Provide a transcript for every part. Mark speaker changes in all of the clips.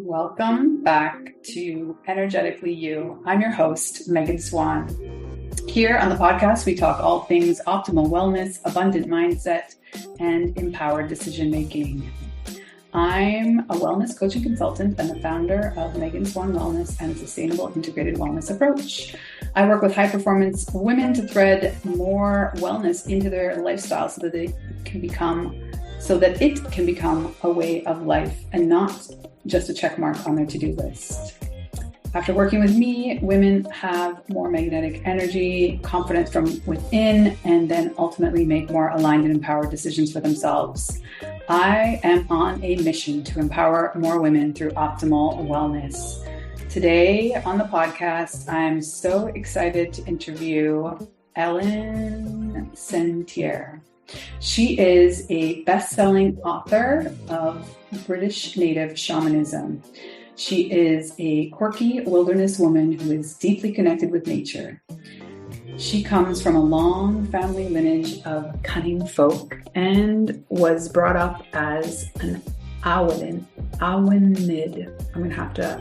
Speaker 1: Welcome back to Energetically You. I'm your host, Megan Swan. Here on the podcast, we talk all things optimal wellness, abundant mindset, and empowered decision-making. I'm a wellness coach and consultant and the founder of Megan Swan Wellness and Sustainable Integrated Wellness Approach. I work with high-performance women to thread more wellness into their lifestyle so that it can become a way of life and not just a check mark on their to-do list. After working with me, women have more magnetic energy, confidence from within, and then ultimately make more aligned and empowered decisions for themselves. I am on a mission to empower more women through optimal wellness. Today on the podcast, I'm so excited to interview Elen Sentier. She is a best-selling author of British Native Shamanism. She is a quirky wilderness woman who is deeply connected with nature. She comes from a long family lineage of Cunning Folk and was brought up as an awenydd. I'm going to have to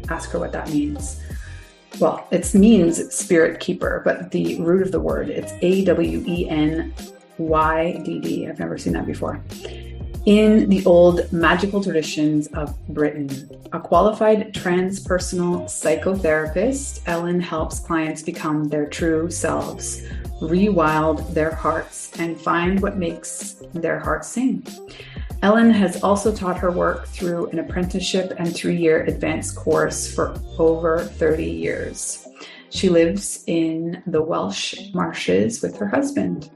Speaker 1: ask her what that means. Well, it means spirit keeper, but the root of the word, it's awenydd. I've never seen that before. In the old magical traditions of Britain, a qualified transpersonal psychotherapist, Elen helps clients become their true selves, rewild their hearts, and find what makes their hearts sing. Elen has also taught her work through an apprenticeship and 3-year advanced course for over 30 years. She lives in the Welsh Marches with her husband.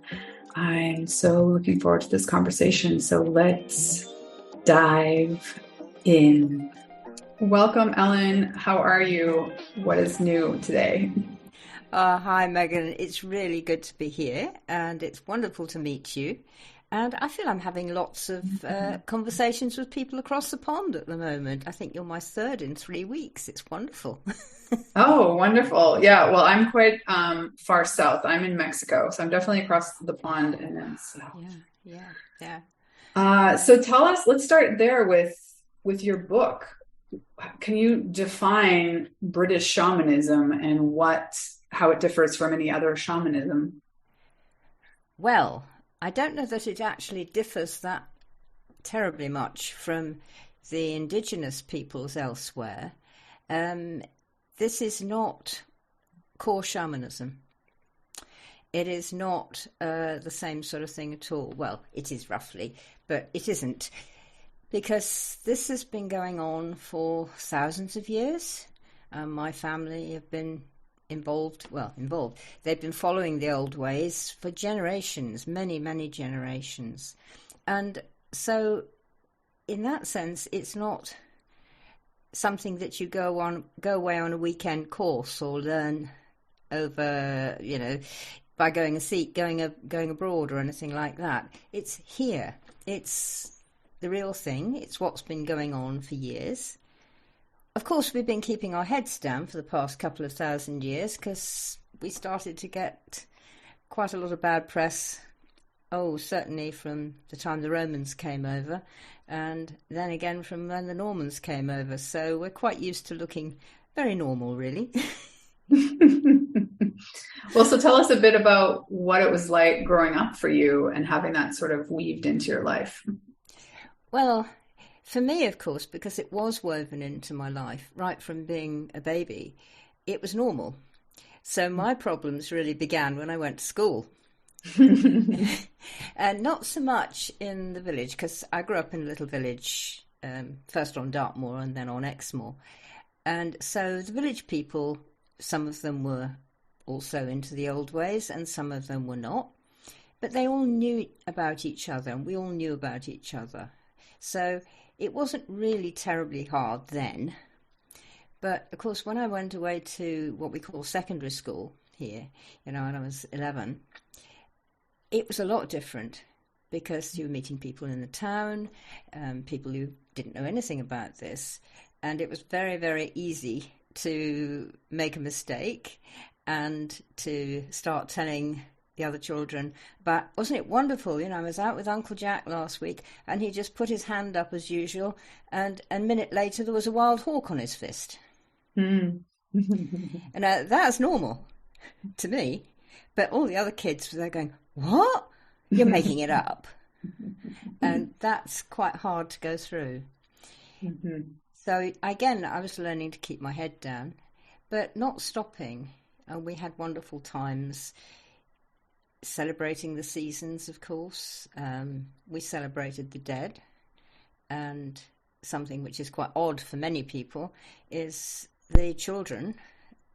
Speaker 1: I'm so looking forward to this conversation. So let's dive in. Welcome, Elen. How are you? What is new today?
Speaker 2: Hi, Megan. It's really good to be here, and it's wonderful to meet you. And I feel I'm having lots of conversations with people across the pond at the moment. I think you're my third in 3 weeks. It's wonderful.
Speaker 1: Oh, wonderful. Yeah, well, I'm quite far south. I'm in Mexico, so I'm definitely across the pond and then south.
Speaker 2: Yeah.
Speaker 1: So tell us, let's start there with your book. Can you define British shamanism and how it differs from any other shamanism?
Speaker 2: Well, I don't know that it actually differs that terribly much from the indigenous peoples elsewhere. This is not core shamanism. It is not the same sort of thing at all. Well, it is roughly, but it isn't. Because this has been going on for thousands of years. My family have been involved. They've been following the old ways for generations, many, many generations. And so in that sense, it's not something that you go away on a weekend course or learn over, by going abroad or anything like that. It's here. It's the real thing. It's what's been going on for years. Of course, we've been keeping our heads down for the past couple of thousand years because we started to get quite a lot of bad press. Oh, certainly from the time the Romans came over, and then again from when the Normans came over. So we're quite used to looking very normal, really.
Speaker 1: Well, so tell us a bit about what it was like growing up for you and having that sort of weaved into your life.
Speaker 2: Well, for me, of course, because it was woven into my life right from being a baby, it was normal. So my problems really began when I went to school. And not so much in the village, because I grew up in a little village, first on Dartmoor and then on Exmoor. And so the village people, some of them were also into the old ways and some of them were not. But they all knew about each other and we all knew about each other. So it wasn't really terribly hard then. But of course, when I went away to what we call secondary school here, when I was 11, it was a lot different because you were meeting people in the town, people who didn't know anything about this. And it was very, very easy to make a mistake and to start telling the other children about, wasn't it wonderful? I was out with Uncle Jack last week and he just put his hand up as usual, and a minute later there was a wild hawk on his fist.
Speaker 1: Mm.
Speaker 2: And that's normal to me, but all the other kids, they're going, what? You're making it up. And that's quite hard to go through.
Speaker 1: Mm-hmm.
Speaker 2: So again, I was learning to keep my head down, but not stopping. And we had wonderful times celebrating the seasons, of course. We celebrated the dead, and something which is quite odd for many people is the children,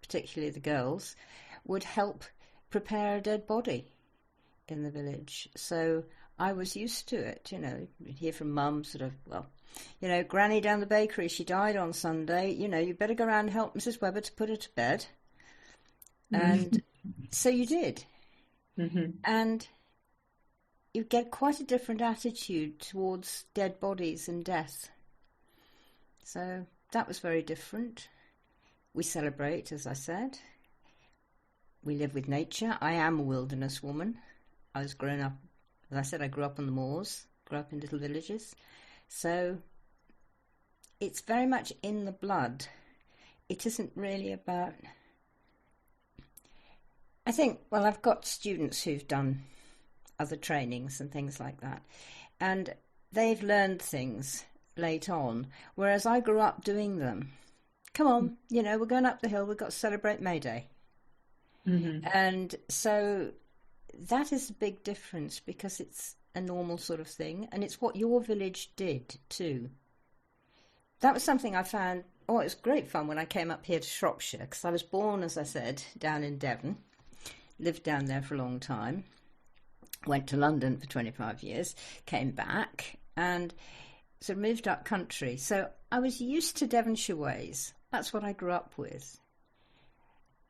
Speaker 2: particularly the girls, would help prepare a dead body in the village. So I was used to it, You'd hear from mum sort of, well, Granny down the bakery, she died on Sunday, you better go around and help Mrs. Webber to put her to bed. And so you did.
Speaker 1: Mm-hmm.
Speaker 2: And you get quite a different attitude towards dead bodies and death. So that was very different. We celebrate, as I said. We live with nature. I am a wilderness woman. I was grown up, as I said, I grew up on the moors, grew up in little villages. So it's very much in the blood. It isn't really about... I think, well, I've got students who've done other trainings and things like that, and they've learned things late on, whereas I grew up doing them. Come on, we're going up the hill, we've got to celebrate May Day. Mm-hmm. And so that is a big difference, because it's a normal sort of thing, and it's what your village did too. That was something I found, it was great fun when I came up here to Shropshire, because I was born, as I said, down in Devon. Lived down there for a long time, went to London for 25 years, came back and sort of moved up country. So I was used to Devonshire ways. That's what I grew up with.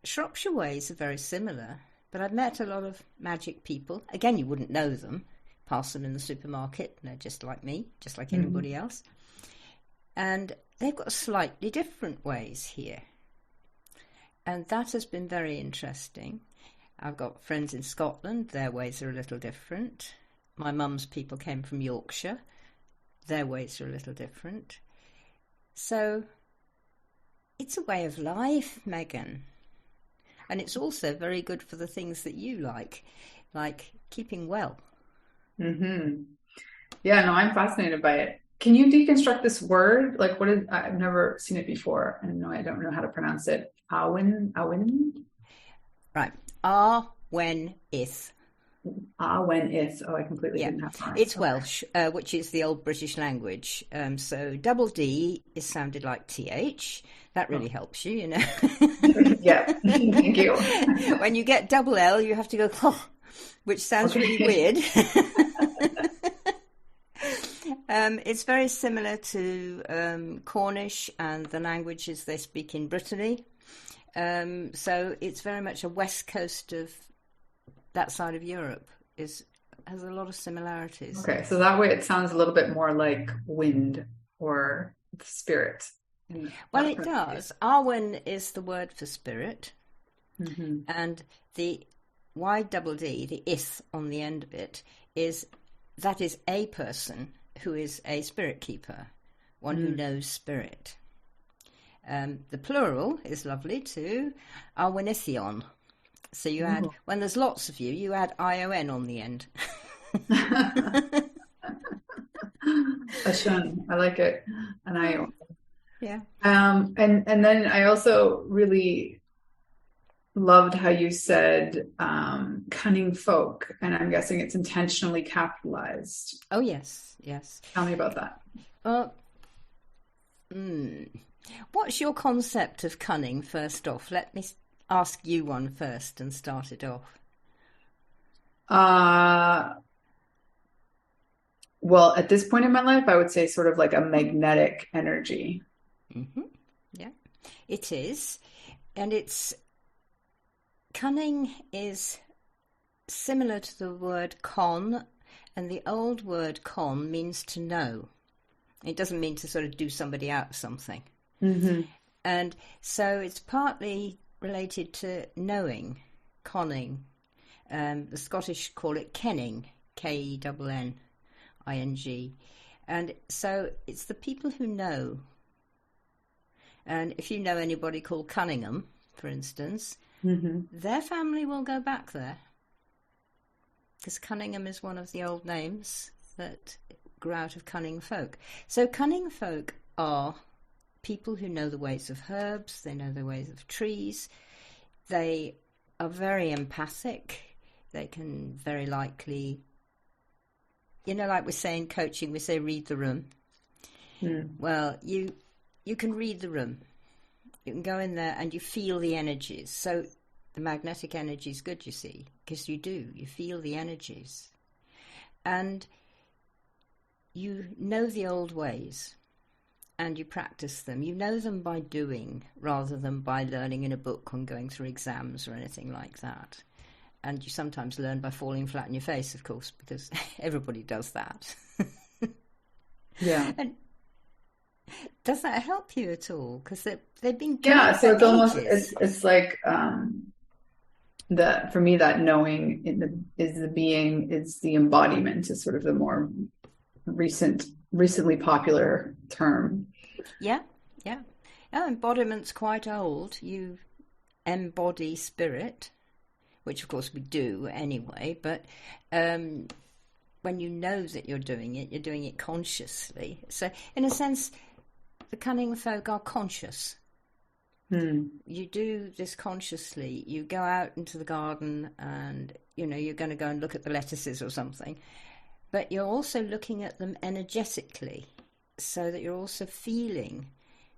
Speaker 2: Shropshire ways are very similar, but I've met a lot of magic people. Again, you wouldn't know them, pass them in the supermarket, they're just like me, just like anybody else. And they've got slightly different ways here. And that has been very interesting. I've got friends in Scotland, their ways are a little different. My mum's people came from Yorkshire, their ways are a little different. So it's a way of life, Megan. And it's also very good for the things that you like keeping well.
Speaker 1: Mm-hmm. Yeah, no, I'm fascinated by it. Can you deconstruct this word? Like, what is, I've never seen it before, and no, I don't know how to pronounce it. Awenydd?
Speaker 2: Right. Awenydd.
Speaker 1: Awenydd. Oh, I completely didn't have that.
Speaker 2: It's Welsh, which is the old British language. So double D is sounded like TH. That really helps you,
Speaker 1: Yeah, thank you.
Speaker 2: When you get double L, you have to go, oh, which sounds really weird. It's very similar to Cornish and the languages they speak in Brittany. So it's very much a west coast of that side of Europe. Has a lot of similarities.
Speaker 1: Okay, so that way it sounds a little bit more like wind or spirit.
Speaker 2: Well, it does. Arwen is the word for spirit, and the YDD, the ith on the end of it, is a person who is a spirit keeper, one who knows spirit. The plural is lovely too, awenydd. So you add, when there's lots of you, you add ION on the end.
Speaker 1: Ashun, I like it. And I,
Speaker 2: yeah.
Speaker 1: And then I also really loved how you said cunning folk, and I'm guessing it's intentionally capitalized.
Speaker 2: Oh, yes.
Speaker 1: Tell me about that.
Speaker 2: What's your concept of cunning, first off? Let me ask you one first and start it off.
Speaker 1: Well, at this point in my life, I would say sort of like a magnetic energy.
Speaker 2: Mm-hmm. Yeah, it is. And cunning is similar to the word con, and the old word con means to know. It doesn't mean to sort of do somebody out of something. Mm-hmm. And so it's partly related to knowing, conning, The Scottish call it kenning, Kenning. And so it's the people who know. And if you know anybody called Cunningham, for instance, their family will go back there. Because Cunningham is one of the old names that grew out of Cunning Folk. So Cunning Folk are people who know the ways of herbs, they know the ways of trees, they are very empathic, they can very likely, like we say in coaching, we say read the room. Well, you can read the room. You can go in there and you feel the energies. So the magnetic energy is good, you see, because you feel the energies. And you know the old ways and you practice them. You know them by doing rather than by learning in a book and going through exams or anything like that. And you sometimes learn by falling flat on your face, of course, because everybody does that.
Speaker 1: Yeah.
Speaker 2: And does that help you at all? Because they've been
Speaker 1: so it's almost
Speaker 2: ages.
Speaker 1: it's like for me that knowing is the being, is the embodiment, is sort of the more recently popular term.
Speaker 2: Yeah. Embodiment's quite old. You embody spirit, which of course we do anyway, but when you know that you're doing it consciously. So in a sense, the Cunning Folk are conscious. You do this consciously. You go out into the garden and, you're going to go and look at the lettuces or something, but you're also looking at them energetically so that you're also feeling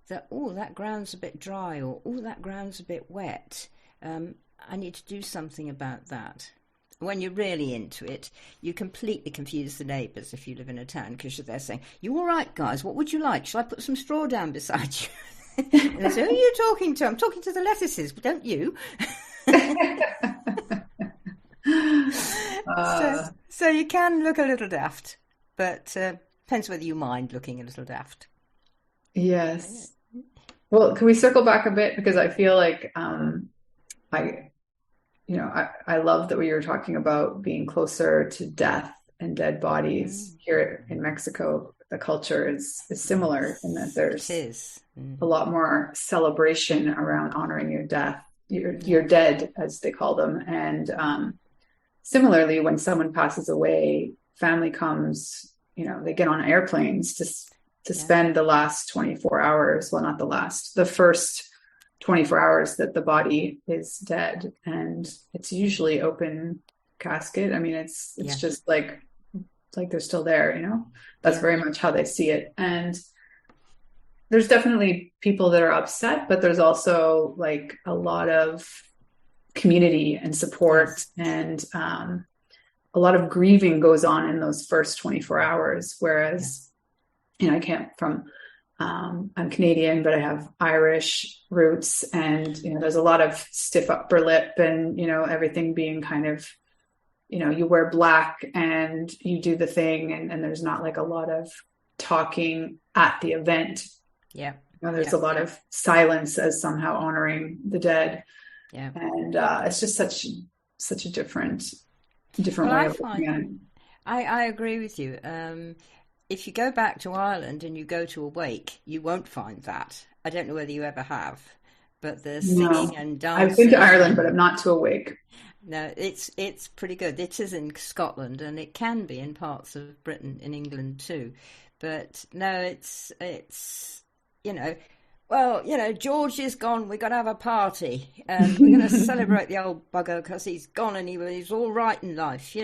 Speaker 2: that, that ground's a bit dry, or, that ground's a bit wet. I need to do something about that. When you're really into it, you completely confuse the neighbours if you live in a town, because they're saying, "You all right, guys? What would you like? Shall I put some straw down beside you?" And they say, "Who are you talking to?" "I'm talking to the lettuces, but don't you?" So you can look a little daft, but depends whether you mind looking a little daft.
Speaker 1: Yes. Well, can we circle back a bit? Because I feel like I love that we were talking about being closer to death and dead bodies. Here in Mexico. The culture is similar in that there's a lot more celebration around honoring your death, your dead, as they call them. And similarly, when someone passes away, family comes, they get on airplanes to spend the last 24 hours. Well, not the last, the first 24 hours that the body is dead. And it's usually open casket. I mean, it's just like they're still there, that's very much how they see it. And there's definitely people that are upset, but there's also like a lot of community and support, and a lot of grieving goes on in those first 24 hours. Whereas, I'm Canadian, but I have Irish roots, and, there's a lot of stiff upper lip and, everything being kind of, you wear black and you do the thing, and there's not like a lot of talking at the event. Yeah. There's a lot of silence as somehow honoring the dead. Yeah. And it's just such a different way of looking at it.
Speaker 2: I agree with you. If you go back to Ireland and you go to a wake, you won't find that. I don't know whether you ever have, but the singing and dancing.
Speaker 1: I've been to Ireland, but I'm not to a wake.
Speaker 2: No, it's pretty good. It is in Scotland, and it can be in parts of Britain, in England too. But no, it's George is gone. We're going to have a party. We're going to celebrate the old bugger because he's gone and he's all right in life,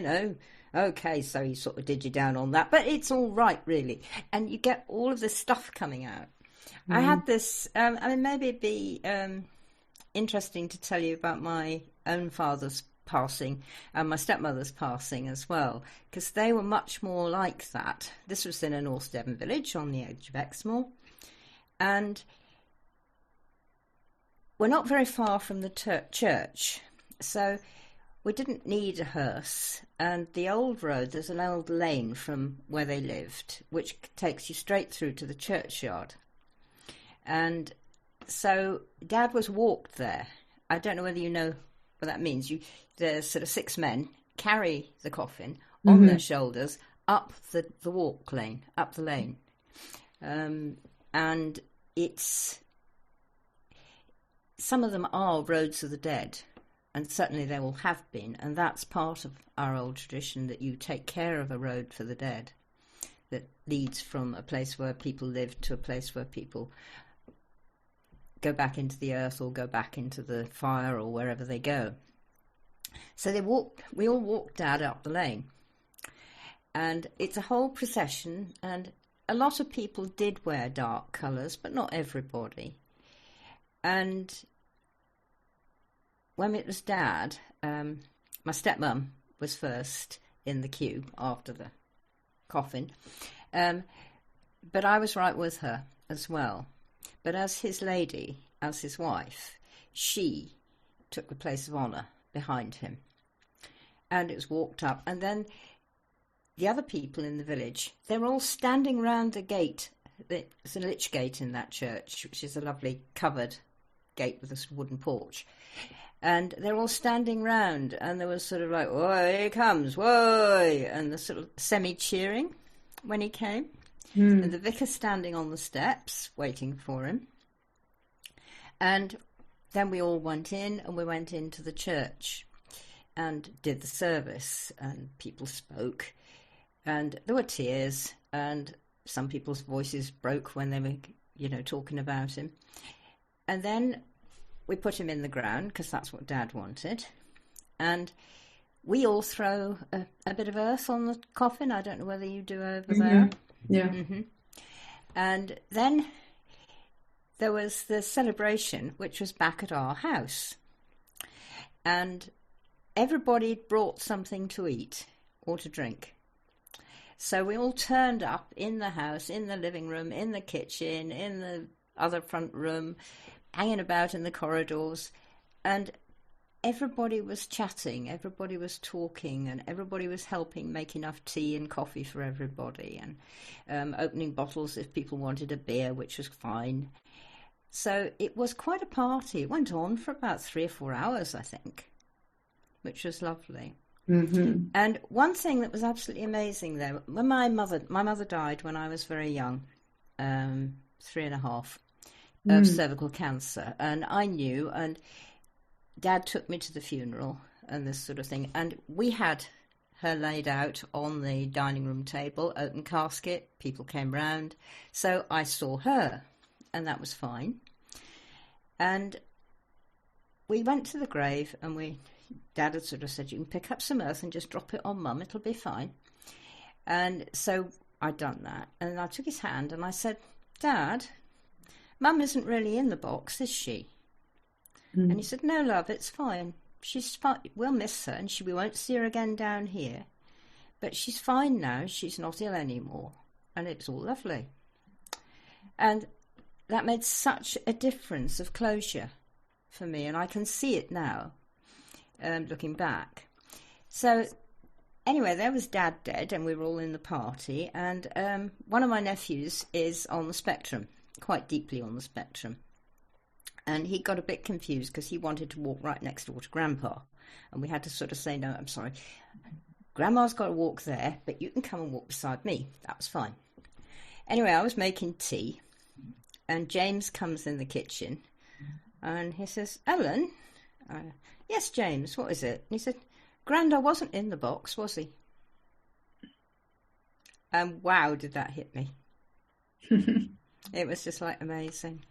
Speaker 2: Okay, so he sort of did you down on that, but it's all right, really. And you get all of this stuff coming out. I had this, maybe it'd be interesting to tell you about my own father's passing and my stepmother's passing as well, because they were much more like that. This was in a North Devon village on the edge of Exmoor, and we're not very far from the church, so we didn't need a hearse. And the old road, there's an old lane from where they lived, which takes you straight through to the churchyard. And so Dad was walked there. I don't know whether you know Well, that means there's sort of 6 men carry the coffin on their shoulders up the walk lane, up the lane. And some of them are roads of the dead, and certainly they will have been, and that's part of our old tradition, that you take care of a road for the dead that leads from a place where people lived to a place where people go back into the earth or go back into the fire or wherever they go. So we all walked Dad up the lane, and it's a whole procession, and a lot of people did wear dark colours, but not everybody. And when it was Dad, my stepmum was first in the queue after the coffin, but I was right with her as well. But as his lady, as his wife, she took the place of honour behind him. And it was walked up. And then the other people in the village, they were all standing round the gate. There's a lich gate in that church, which is a lovely covered gate with a wooden porch. And they're all standing round, and there was sort of like, "Whoa, here he comes, whoa!" And the sort of semi-cheering when he came. And the vicar standing on the steps waiting for him. And then we all went in, and we went into the church and did the service, and people spoke, and there were tears, and some people's voices broke when they were, talking about him. And then we put him in the ground, because that's what Dad wanted, and we all throw a bit of earth on the coffin. I don't know whether you do over there.
Speaker 1: Yeah.
Speaker 2: And then there was the celebration, which was back at our house. And everybody brought something to eat or to drink. So we all turned up in the house, in the living room, in the kitchen, in the other front room, hanging about in the corridors. And everybody was chatting, everybody was talking, and everybody was helping make enough tea and coffee for everybody, and opening bottles if people wanted a beer, which was fine. So it was quite a party. It went on for about 3 or 4 hours, I think, which was lovely. And one thing that was absolutely amazing, though, when my mother died when I was very young, 3.5, of cervical cancer, and I knew, and Dad took me to the funeral and this sort of thing, and we had her laid out on the dining room table, open casket, people came round, so I saw her, and that was fine. And we went to the grave, and Dad had sort of said, "You can pick up some earth and just drop it on Mum, it'll be fine." And so I'd done that, and I took his hand and I said, "Dad, Mum isn't really in the box, is she?" And he said, "No, love, it's fine. She's fine. We'll miss her, and we won't see her again down here. But she's fine now. She's not ill anymore." And it's all lovely. And that made such a difference of closure for me, and I can see it now, looking back. So anyway, there was Dad dead, and we were all in the party, and one of my nephews is on the spectrum, quite deeply on the spectrum. And he got a bit confused because he wanted to walk right next door to Grandpa. And we had to sort of say, "No, I'm sorry. Grandma's got to walk there, but you can come and walk beside me." That was fine. Anyway, I was making tea, and James comes in the kitchen, and he says, "Ellen?" "Yes, James, what is it?" And he said, "Granda wasn't in the box, was he?" And wow, did that hit me. It was just like amazing.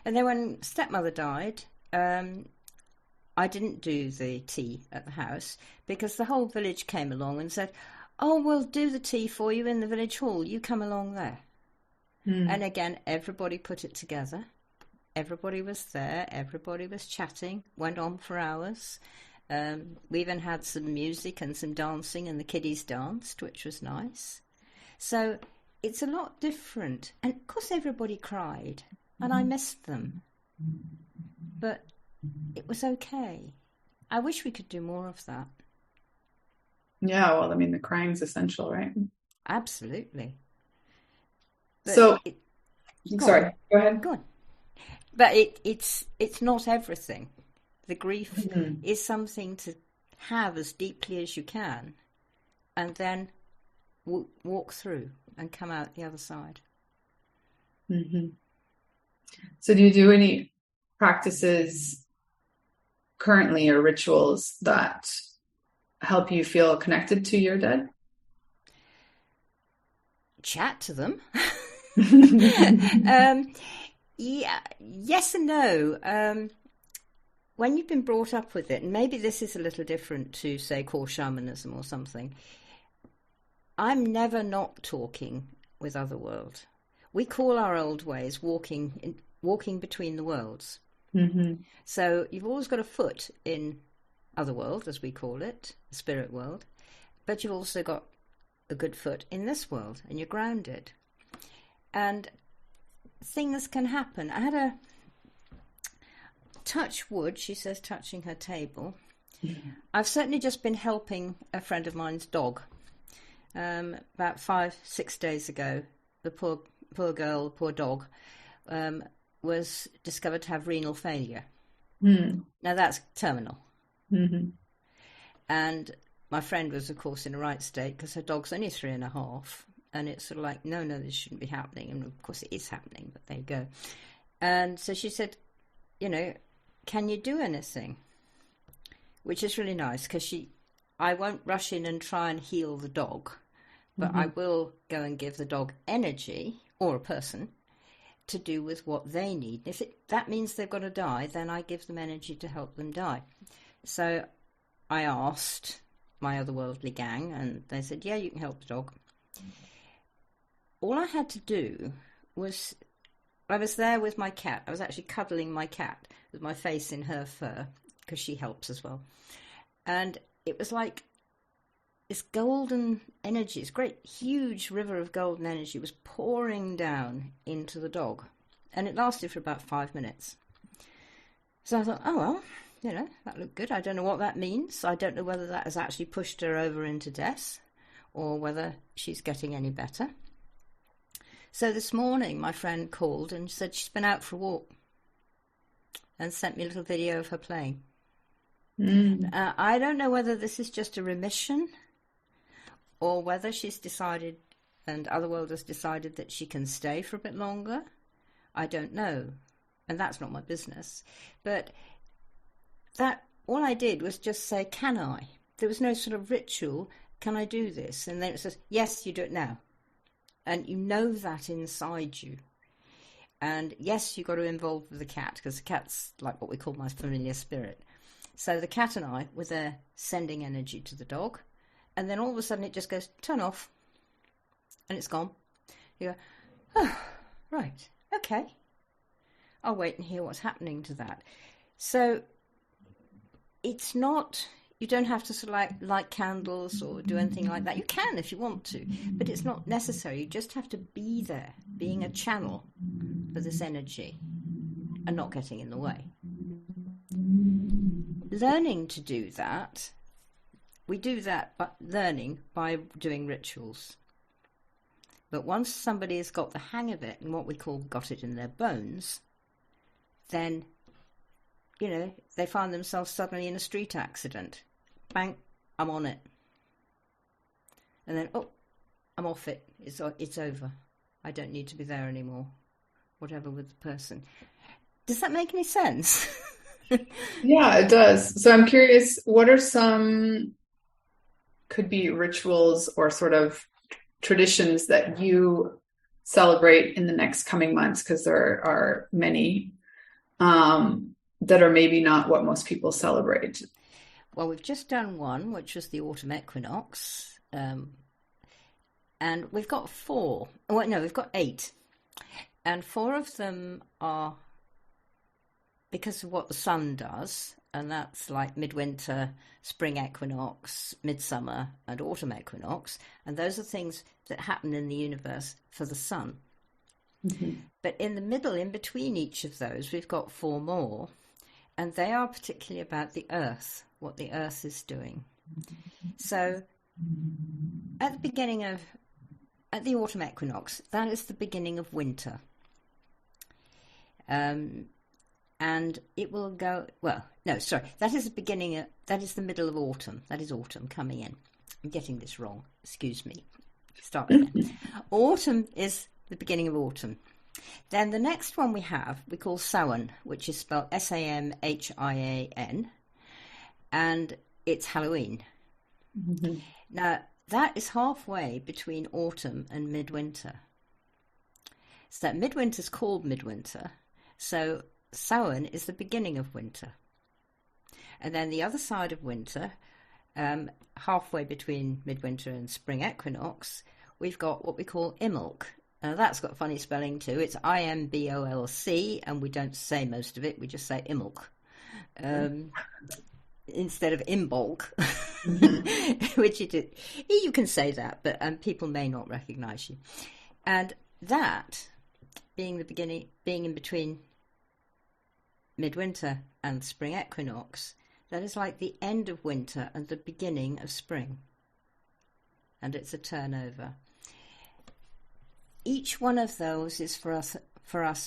Speaker 2: And then when stepmother died, I didn't do the tea at the house because the whole village came along and said, "Oh, we'll do the tea for you in the village hall. You come along there." And again, everybody put it together. Everybody was there. Everybody was chatting. Went on for hours. We even had some music and some dancing, and the kiddies danced, which was nice. So it's a lot different. And of course, everybody cried. And I missed them. But it was okay. I wish we could do more of that.
Speaker 1: Yeah, well, I mean, the crying's essential, right?
Speaker 2: Absolutely. But
Speaker 1: so,
Speaker 2: go ahead.
Speaker 1: Go ahead.
Speaker 2: Go on. But it's not everything. The grief is something to have as deeply as you can, and then walk through and come out the other side.
Speaker 1: Mm-hmm. So do you do any practices currently or rituals that help you feel connected to your dead?
Speaker 2: Chat to them. Yeah, yes and no. When you've been brought up with it, and maybe this is a little different to, say, core shamanism or something, I'm never not talking with otherworld. We call our old ways walking between the worlds.
Speaker 1: Mm-hmm.
Speaker 2: So you've always got a foot in otherworld, as we call it, the spirit world, but you've also got a good foot in this world, and you're grounded. And things can happen. I had a touch wood, she says, touching her table. Mm-hmm. I've certainly just been helping a friend of mine's dog. About 5-6 days ago, the poor dog, was discovered to have renal failure. Mm. Now that's terminal. Mm-hmm. And my friend was, of course, in a right state because her dog's only 3.5. And it's sort of like, no, this shouldn't be happening. And of course it is happening, but there you go. And so she said, can you do anything? Which is really nice because I won't rush in and try and heal the dog, but I will go and give the dog energy, or a person, to do with what they need. If that means they've got to die, then I give them energy to help them die. So I asked my otherworldly gang, and they said, yeah, you can help the dog. All I had to do was, I was there with my cat. I was actually cuddling my cat with my face in her fur, because she helps as well. And it was like this golden energy, this great huge river of golden energy was pouring down into the dog. And it lasted for about 5 minutes. So I thought, oh, well, that looked good. I don't know what that means. I don't know whether that has actually pushed her over into death or whether she's getting any better. So this morning, my friend called and said she's been out for a walk and sent me a little video of her playing. I don't know whether this is just a remission or whether she's decided, and Otherworld has decided, that she can stay for a bit longer. I don't know. And that's not my business. But all I did was just say, can I? There was no sort of ritual. Can I do this? And then it says, yes, you do it now. And you know that inside you. And yes, you've got to involve with the cat, because the cat's like what we call my familiar spirit. So the cat and I were there sending energy to the dog. And then all of a sudden it just goes, turn off. And it's gone. You go, oh, right, okay. I'll wait and hear what's happening to that. So it's not, you don't have to sort of light candles or do anything like that. You can if you want to, but it's not necessary. You just have to be there, being a channel for this energy and not getting in the way. Learning to do that, we do that by learning by doing rituals. But once somebody has got the hang of it and what we call got it in their bones, then, they find themselves suddenly in a street accident. Bang, I'm on it. And then, I'm off it. It's over. I don't need to be there anymore. Whatever with the person. Does that make any sense?
Speaker 1: Yeah, it does. So I'm curious, what are some, could be rituals or sort of traditions that you celebrate in the next coming months? Because there are many that are maybe not what most people celebrate.
Speaker 2: Well, we've just done one, which was the autumn equinox. And we've got 4. We've got 8. And 4 of them are because of what the sun does, and that's like midwinter, spring equinox, midsummer, and autumn equinox. And those are things that happen in the universe for the sun. Mm-hmm. But in the middle, in between each of those, we've got 4 more, and they are particularly about the earth, what the earth is doing. So at the autumn equinox, that is the beginning of winter. and it will go, well, no, sorry, that is the middle of autumn. That is autumn coming in. I'm getting this wrong. Excuse me. Start again. Autumn is the beginning of autumn. Then the next one we call Samhain, which is spelled Samhian, and it's Halloween. Mm-hmm. Now, that is halfway between autumn and midwinter. So midwinter is called midwinter, so Samhain is the beginning of winter. And then the other side of winter, halfway between midwinter and spring equinox, we've got what we call Imbolc. Now that's got funny spelling too. It's Imbolc, and we don't say most of it, we just say Imbolc. Instead of Imbolc, which you can say that, but people may not recognise you. And that, being in between midwinter and spring equinox, that is like the end of winter and the beginning of spring. And it's a turnover. Each one of those is for us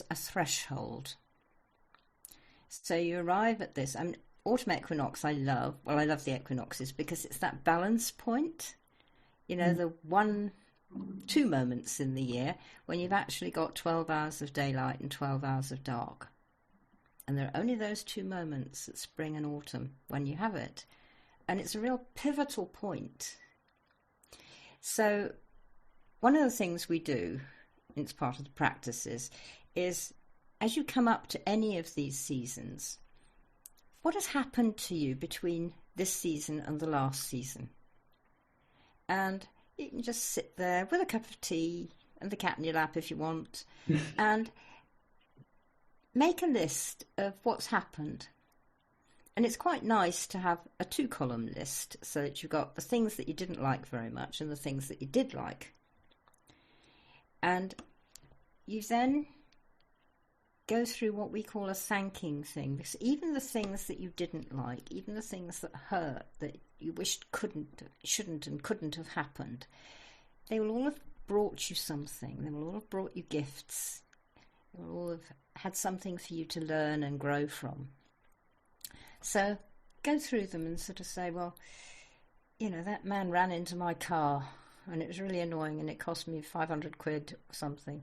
Speaker 2: a threshold. So you arrive at this. Autumn equinox I love. Well, I love the equinoxes because it's that balance point. You know, the 2 moments in the year when you've actually got 12 hours of daylight and 12 hours of dark. And there are only those 2 moments at spring and autumn when you have it. And it's a real pivotal point. So one of the things we do, it's part of the practices, is as you come up to any of these seasons, what has happened to you between this season and the last season? And you can just sit there with a cup of tea and the cat in your lap if you want, and make a list of what's happened. And it's quite nice to have a 2-column list so that you've got the things that you didn't like very much and the things that you did like. And you then go through what we call a thanking thing, because even the things that you didn't like, even the things that hurt, that you wished shouldn't and couldn't have happened, they will all have brought you something. They will all have brought you gifts. They will all have had something for you to learn and grow from. So go through them and sort of say, well, you know, that man ran into my car and it was really annoying and it cost me 500 quid or something.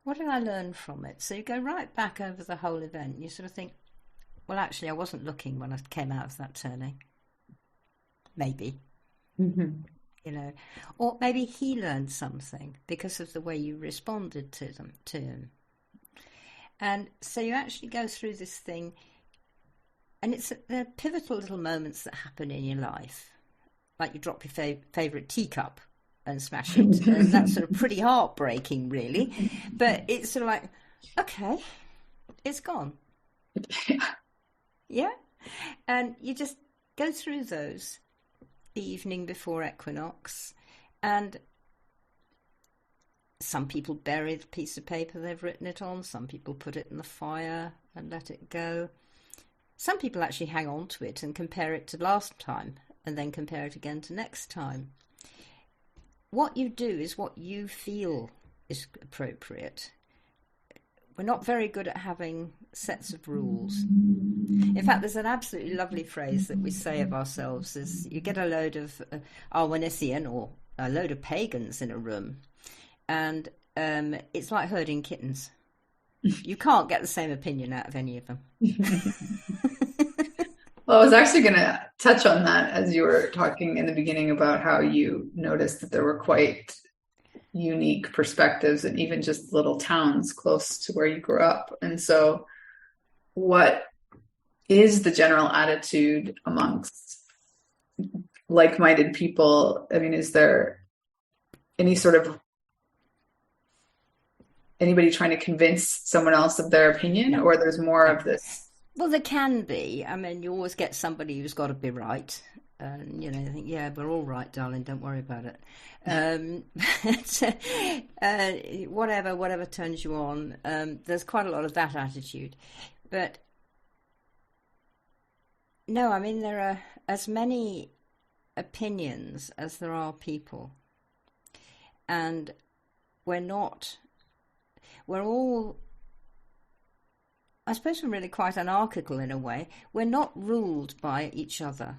Speaker 2: What did I learn from it? So you go right back over the whole event and you sort of think, well, actually, I wasn't looking when I came out of that turning. Maybe. Mm-hmm. You know, or maybe he learned something because of the way you responded to him. And so you actually go through this thing, and there are pivotal little moments that happen in your life, like you drop your favourite teacup and smash it, and that's sort of pretty heartbreaking, really. But it's sort of like, okay, it's gone. Yeah, and you just go through those the evening before equinox, and some people bury the piece of paper they've written it on, some people put it in the fire and let it go. Some people actually hang on to it and compare it to last time and then compare it again to next time. What you do is what you feel is appropriate. We're not very good at having sets of rules. In fact, there's an absolutely lovely phrase that we say of ourselves is you get a load of awenydd or a load of pagans in a room, and it's like herding kittens. You can't get the same opinion out of any of them.
Speaker 1: Well, I was actually going to touch on that as you were talking in the beginning about how you noticed that there were quite unique perspectives and even just little towns close to where you grew up. And so what is the general attitude amongst like-minded people? I mean, is there any sort of anybody trying to convince someone else of their opinion, or there's more of this?
Speaker 2: Well, there can be. I mean, you always get somebody who's got to be right. And, you know, you think, yeah, we're all right, darling, don't worry about it. Whatever turns you on. There's quite a lot of that attitude. But, no, I mean, there are as many opinions as there are people. And we're all I suppose we're really quite anarchical in a way. We're not ruled by each other.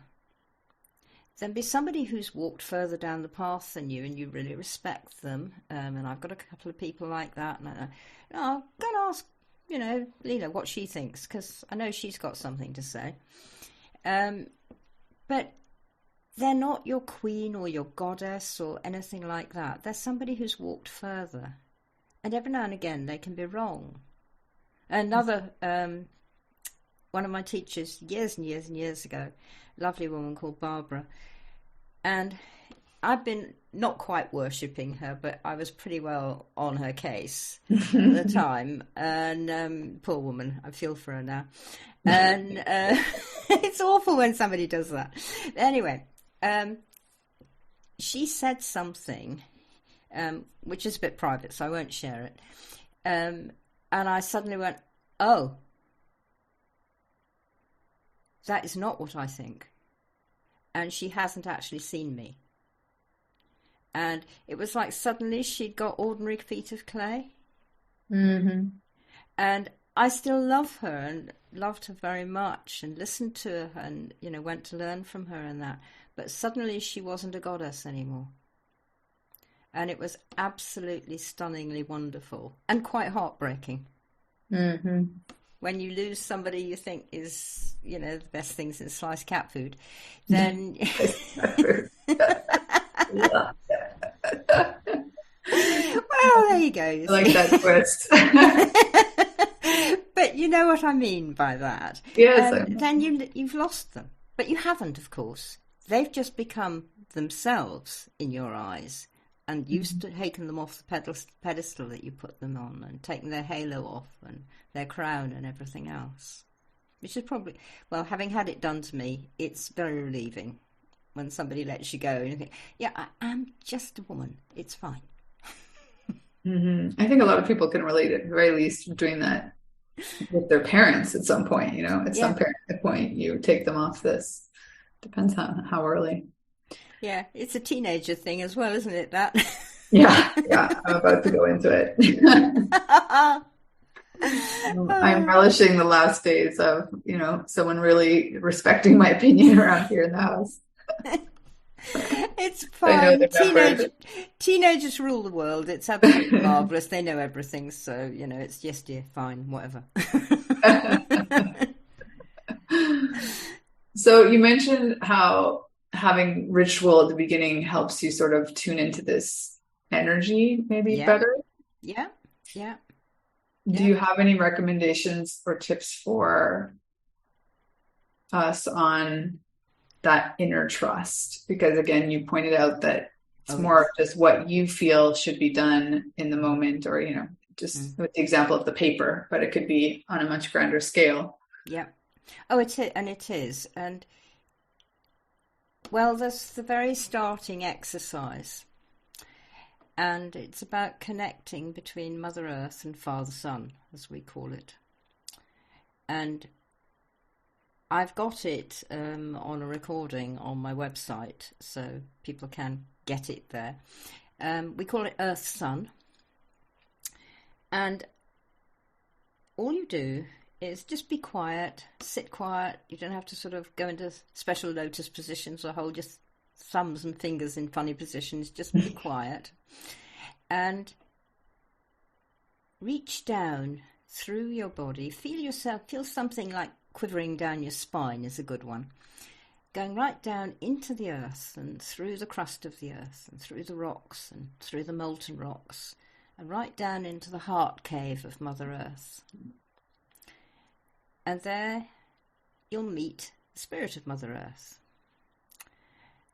Speaker 2: Then be somebody who's walked further down the path than you and you really respect them. And I've got a couple of people like that. And I'm going to ask, Leela what she thinks, because I know she's got something to say. But they're not your queen or your goddess or anything like that. They're somebody who's walked further. And every now and again they can be wrong. Another, one of my teachers years and years and years ago, lovely woman called Barbara, and I've been not quite worshipping her, but I was pretty well on her case at the time, and poor woman, I feel for her now, and it's awful when somebody does that. Anyway, she said something which is a bit private, so I won't share it, and I suddenly went, oh, that is not what I think. And she hasn't actually seen me. And it was like suddenly she'd got ordinary feet of clay.
Speaker 1: Mm-hmm.
Speaker 2: And I still love her and loved her very much and listened to her and, went to learn from her and that. But suddenly she wasn't a goddess anymore. And it was absolutely stunningly wonderful and quite heartbreaking.
Speaker 1: Mm-hmm.
Speaker 2: When you lose somebody you think is, the best thing since sliced cat food, then... Well, there you go.
Speaker 1: I like that twist.
Speaker 2: But you know what I mean by that.
Speaker 1: Yes.
Speaker 2: Then you've lost them. But you haven't, of course. They've just become themselves in your eyes. And you've taken them off the pedestal that you put them on and taken their halo off and their crown and everything else. Which is probably, well, having had it done to me, it's very relieving when somebody lets you go and you think, yeah, I am just a woman. It's fine.
Speaker 1: Mm-hmm. I think a lot of people can relate, at the very least, doing that with their parents at some point. At some point you take them off this. Depends how early.
Speaker 2: Yeah, it's a teenager thing as well, isn't it, that?
Speaker 1: Yeah, I'm about to go into it. I'm relishing the last days of, someone really respecting my opinion around here in the house.
Speaker 2: It's fine. Teenagers rule the world. It's absolutely marvellous. They know everything, so, it's just, fine, whatever.
Speaker 1: So you mentioned how having ritual at the beginning helps you sort of tune into this energy maybe better.
Speaker 2: Yeah.
Speaker 1: Do you have any recommendations or tips for us on that inner trust? Because again, you pointed out that it's more of just what you feel should be done in the moment, or, just with the example of the paper, but it could be on a much grander scale.
Speaker 2: Yeah. Oh, it is. And well, there's the very starting exercise, and it's about connecting between Mother Earth and Father Sun, as we call it. And I've got it on a recording on my website, so people can get it there. We call it Earth Sun. And all you do is just be quiet, sit quiet. You don't have to sort of go into special lotus positions or hold your thumbs and fingers in funny positions. Just be quiet and reach down through your body. Feel something like quivering down your spine is a good one. Going right down into the earth and through the crust of the earth and through the rocks and through the molten rocks and right down into the heart cave of Mother Earth. And there you'll meet the spirit of Mother Earth.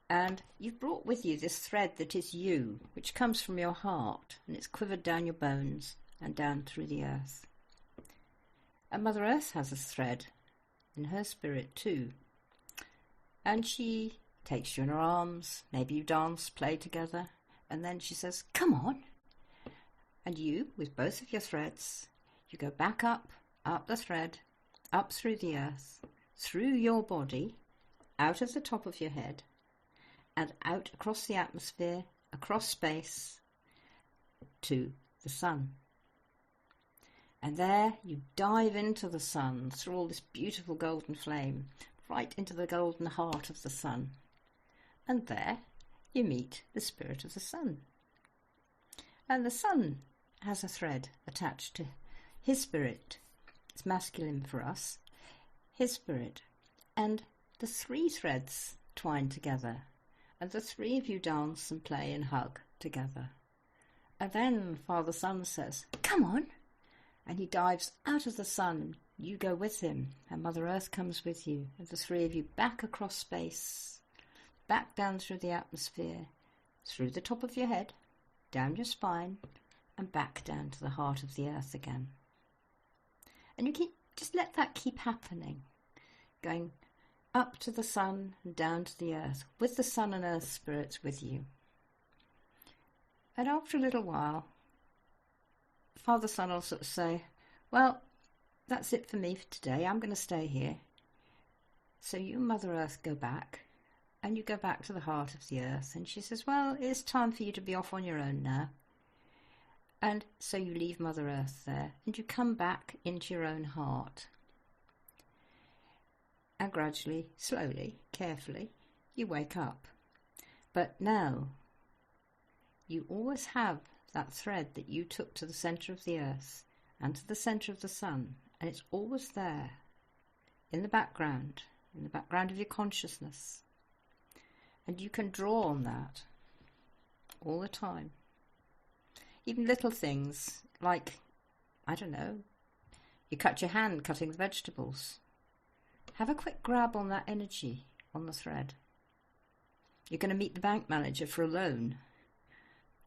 Speaker 2: And you've brought with you this thread that is you, which comes from your heart, and it's quivered down your bones and down through the earth. And Mother Earth has a thread in her spirit too. And she takes you in her arms, maybe you dance, play together, and then she says, come on. And you, with both of your threads, you go back up the thread, up through the earth, through your body, out of the top of your head, and out across the atmosphere, across space, to the sun. And there you dive into the sun through all this beautiful golden flame, right into the golden heart of the sun. And there you meet the spirit of the sun. And the sun has a thread attached to his spirit. It's masculine for us. His spirit. And the 3 threads twine together. And the 3 of you dance and play and hug together. And then Father Sun says, "Come on." And he dives out of the sun. You go with him. And Mother Earth comes with you. And the 3 of you back across space. Back down through the atmosphere. Through the top of your head. Down your spine. And back down to the heart of the earth again. And you just let that keep happening. Going up to the sun and down to the earth, with the sun and earth spirits with you. And after a little while, Father Sun will sort of say, "Well, that's it for me for today. I'm going to stay here." So you and Mother Earth go back, and you go back to the heart of the earth. And she says, "Well, it's time for you to be off on your own now." And so you leave Mother Earth there, and you come back into your own heart. And gradually, slowly, carefully, you wake up. But now, you always have that thread that you took to the centre of the earth and to the centre of the sun, and it's always there, in the background of your consciousness. And you can draw on that all the time. Even little things like, I don't know, you cut your hand cutting the vegetables. Have a quick grab on that energy on the thread. You're going to meet the bank manager for a loan.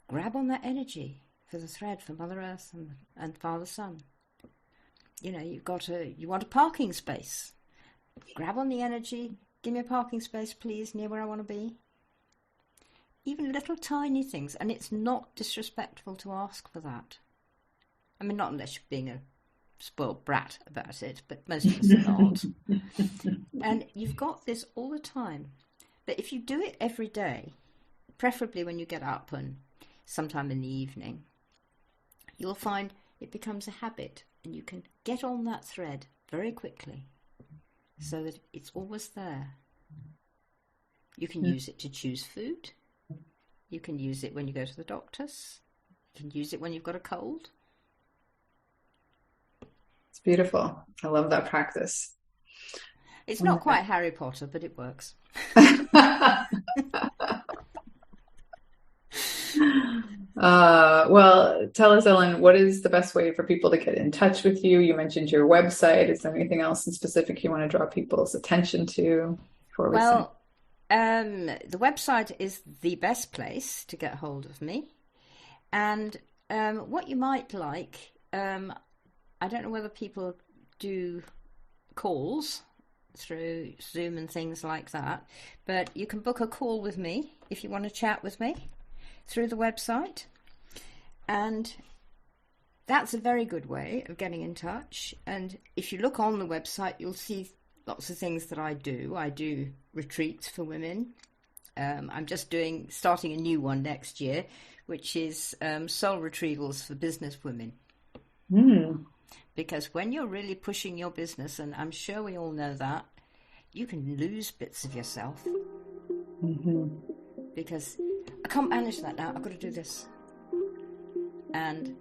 Speaker 2: Grab on that energy for the thread for Mother Earth and Father Sun. You know, you want a parking space. Grab on the energy. Give me a parking space, please, near where I want to be. Even little tiny things, and it's not disrespectful to ask for that. I mean, not unless you're being a spoiled brat about it, but most of us are not. And you've got this all the time. But if you do it every day, preferably when you get up and sometime in the evening, you'll find it becomes a habit, and you can get on that thread very quickly so that it's always there. You can use it to choose food. You can use it when you go to the doctors. You can use it when you've got a cold.
Speaker 1: It's beautiful. I love that practice.
Speaker 2: It's not quite Harry Potter, but it works.
Speaker 1: Well, tell us, Ellen, what is the best way for people to get in touch with you? You mentioned your website. Is there anything else in specific you want to draw people's attention to?
Speaker 2: The website is the best place to get hold of me. And what you might like, I don't know whether people do calls through Zoom and things like that, but you can book a call with me if you want to chat with me through the website. And that's a very good way of getting in touch. And if you look on the website, you'll see lots of things that I do. I do retreats for women. I'm just starting a new one next year, which is soul retrievals for business women. Because when you're really pushing your business, and I'm sure we all know that, you can lose bits of yourself. Because I can't manage that now, I've got to do this. And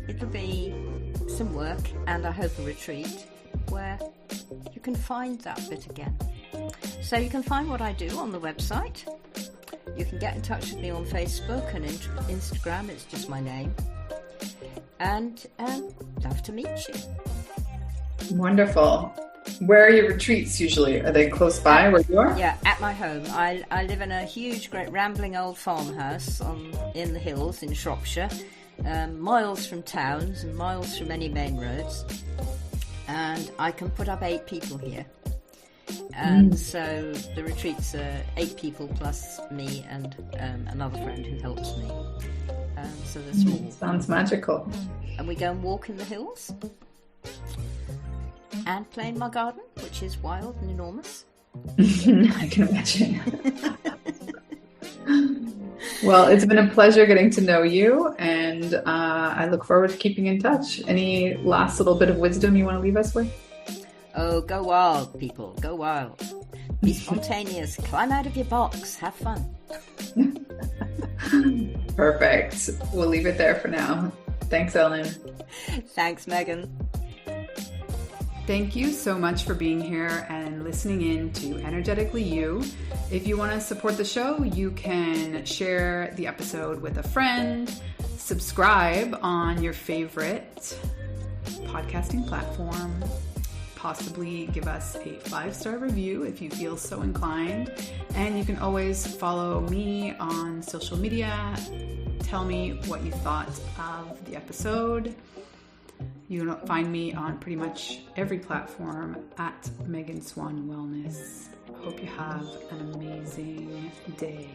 Speaker 2: it'll be some work, and I hope a retreat where you can find that bit again. So you can find what I do on the website. You can get in touch with me on Facebook and Instagram, it's just my name. And love to meet you.
Speaker 1: Wonderful. Where are your retreats usually? Are they close by where you are?
Speaker 2: Yeah, at my home. I live in a huge, great, rambling old farmhouse in the hills in Shropshire, miles from towns and miles from any main roads. And I can put up 8 people here. And so the retreats are 8 people plus me and another friend who helps me. So they're small.
Speaker 1: Sounds magical.
Speaker 2: And we go and walk in the hills and play in my garden, which is wild and enormous.
Speaker 1: I can imagine. Well, it's been a pleasure getting to know you, and I look forward to keeping in touch. Any last little bit of wisdom you want to leave us with?
Speaker 2: Oh, go wild, people. Go wild. Be spontaneous. Climb out of your box. Have fun.
Speaker 1: Perfect. We'll leave it there for now. Thanks, Ellen.
Speaker 2: Thanks, Megan.
Speaker 1: Thank you so much for being here and listening in to Energetically You. If you want to support the show, you can share the episode with a friend, subscribe on your favorite podcasting platform, possibly give us a 5-star review if you feel so inclined. And you can always follow me on social media. Tell me what you thought of the episode. You can find me on pretty much every platform at Megan Swan Wellness. Hope you have an amazing day.